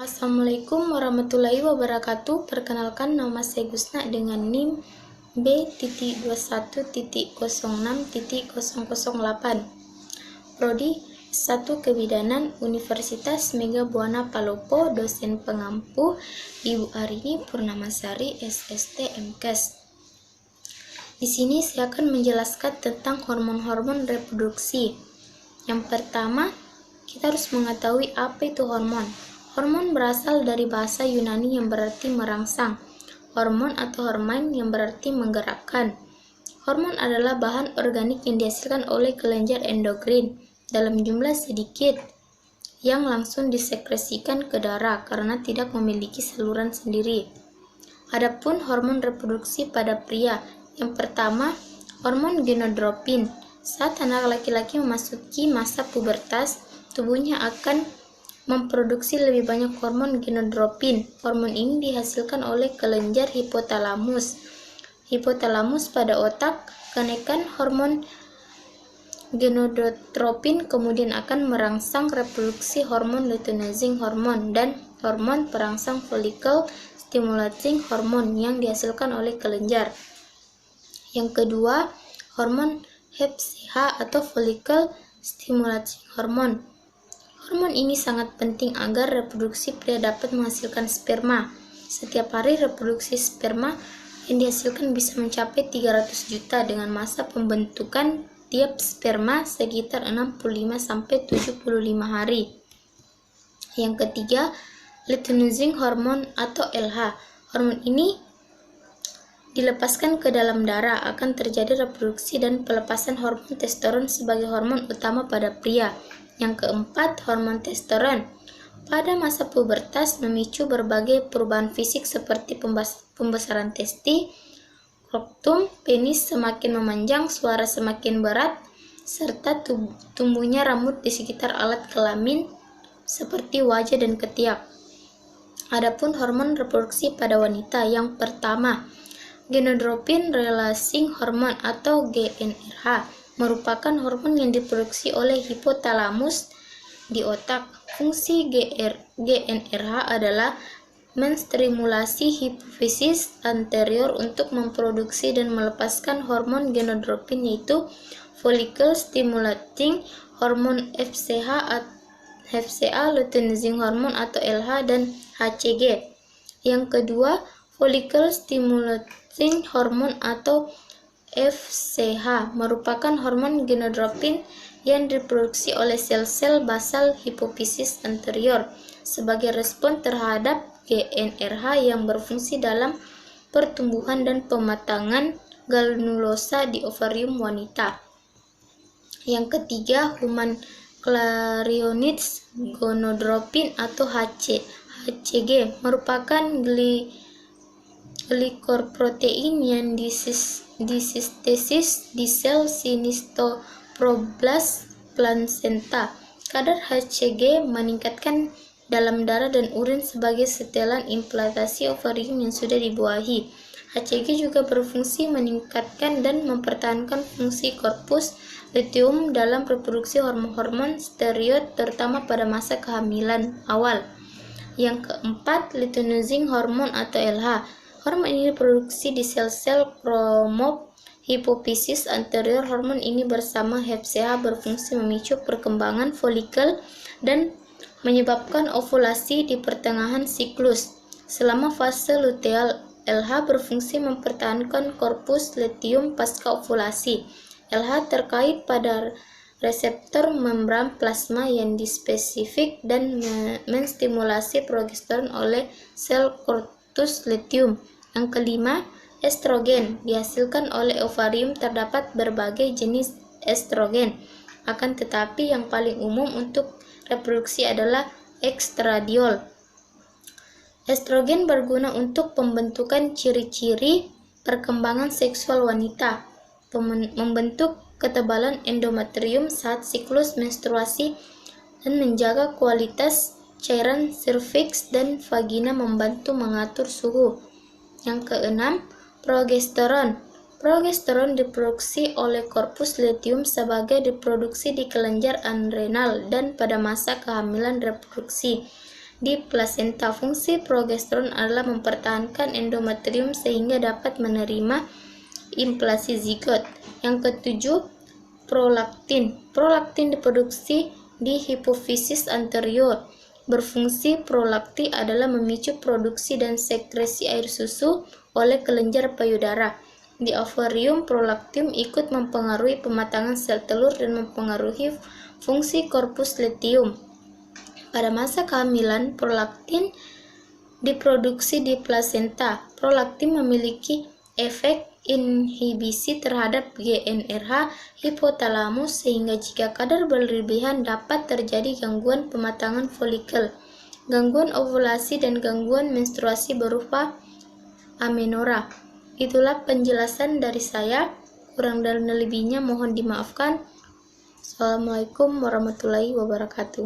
Assalamualaikum warahmatullahi wabarakatuh. Perkenalkan, nama saya Gusna dengan NIM B.21.06.008. Prodi S1 Kebidanan Universitas Mega Buana Palopo. Dosen pengampu Ibu Arini Purnamasari, SST MKes. Di sini saya akan menjelaskan tentang hormon-hormon reproduksi. Yang pertama, kita harus mengetahui apa itu hormon. Hormon berasal dari bahasa Yunani yang berarti merangsang. Hormon atau hormone yang berarti menggerakkan. Hormon adalah bahan organik yang dihasilkan oleh kelenjar endokrin dalam jumlah sedikit yang langsung disekresikan ke darah karena tidak memiliki saluran sendiri. Adapun hormon reproduksi pada pria, yang pertama, hormon gonadotropin. Saat anak laki-laki memasuki masa pubertas, tubuhnya akan memproduksi lebih banyak hormon gonadotropin. Hormon ini dihasilkan oleh kelenjar hipotalamus. Hipotalamus pada otak. Kenaikan hormon gonadotropin kemudian akan merangsang reproduksi hormon luteinizing hormone dan hormon perangsang follicle stimulating hormone yang dihasilkan oleh kelenjar. Yang kedua, hormon FSH atau follicle stimulating hormone. Hormon ini sangat penting agar reproduksi pria dapat menghasilkan sperma. Setiap hari reproduksi sperma yang dihasilkan bisa mencapai 300 juta dengan masa pembentukan tiap sperma sekitar 65-75 hari. Yang ketiga, luteinizing hormone atau LH. Hormon ini dilepaskan ke dalam darah, akan terjadi reproduksi dan pelepasan hormon testosteron sebagai hormon utama pada pria. Yang keempat, hormon testosteron pada masa pubertas memicu berbagai perubahan fisik seperti pembesaran testi, rektum, penis semakin memanjang, suara semakin berat, serta tumbuhnya rambut di sekitar alat kelamin seperti wajah dan ketiak. Adapun hormon reproduksi pada wanita, yang pertama, gonadotropin releasing hormone atau GnRH merupakan hormon yang diproduksi oleh hipotalamus di otak. Fungsi GnRH adalah menstimulasi hipofisis anterior untuk memproduksi dan melepaskan hormon gonadotropin, yaitu follicle stimulating hormone FSH, luteinizing hormone atau LH, dan HCG. Yang kedua, follicle stimulating hormone atau FSH merupakan hormon gonadotropin yang diproduksi oleh sel-sel basal hipofisis anterior sebagai respon terhadap GnRH yang berfungsi dalam pertumbuhan dan pematangan granulosa di ovarium wanita. Yang ketiga, human clarionids gonadotropin atau HCG merupakan glikoprotein yang disintesis di sel cystoplasm plasenta. Kadar HCG meningkatkan dalam darah dan urin sebagai setelan implantasi ovarium yang sudah dibuahi. HCG juga berfungsi meningkatkan dan mempertahankan fungsi korpus luteum dalam reproduksi hormon-hormon steroid terutama pada masa kehamilan awal. Yang keempat, luteinizing hormone atau LH. Hormon ini diproduksi di sel-sel kromop hipofisis anterior. Hormon ini bersama FSH berfungsi memicu perkembangan folikel dan menyebabkan ovulasi di pertengahan siklus. Selama fase luteal, LH berfungsi mempertahankan korpus luteum pasca ovulasi. LH terkait pada reseptor membran plasma yang dispesifik dan menstimulasi progesteron oleh sel korpus luteum. Yang kelima, estrogen dihasilkan oleh ovarium. Terdapat berbagai jenis estrogen, akan tetapi yang paling umum untuk reproduksi adalah estradiol. Estrogen berguna untuk pembentukan ciri-ciri perkembangan seksual wanita, membentuk ketebalan endometrium saat siklus menstruasi, dan menjaga kualitas cairan serviks dan vagina, membantu mengatur suhu. Yang keenam, progesteron. Progesteron diproduksi oleh korpus luteum sebagai diproduksi di kelenjar adrenal dan pada masa kehamilan reproduksi. di plasenta. Fungsi progesteron adalah mempertahankan endometrium sehingga dapat menerima implantasi zigot. Yang ketujuh, prolaktin. Prolaktin diproduksi di hipofisis anterior. Berfungsi prolaktin adalah memicu produksi dan sekresi air susu oleh kelenjar payudara. Di ovarium, prolaktin ikut mempengaruhi pematangan sel telur dan mempengaruhi fungsi korpus luteum. Pada masa kehamilan, prolaktin diproduksi di plasenta. Prolaktin memiliki efek inhibisi terhadap GnRH hipotalamus sehingga jika kadar berlebihan dapat terjadi gangguan pematangan folikel, gangguan ovulasi dan gangguan menstruasi berupa amenorrhea. Itulah penjelasan dari saya. Kurang dan lebihnya mohon dimaafkan. Assalamualaikum warahmatullahi wabarakatuh.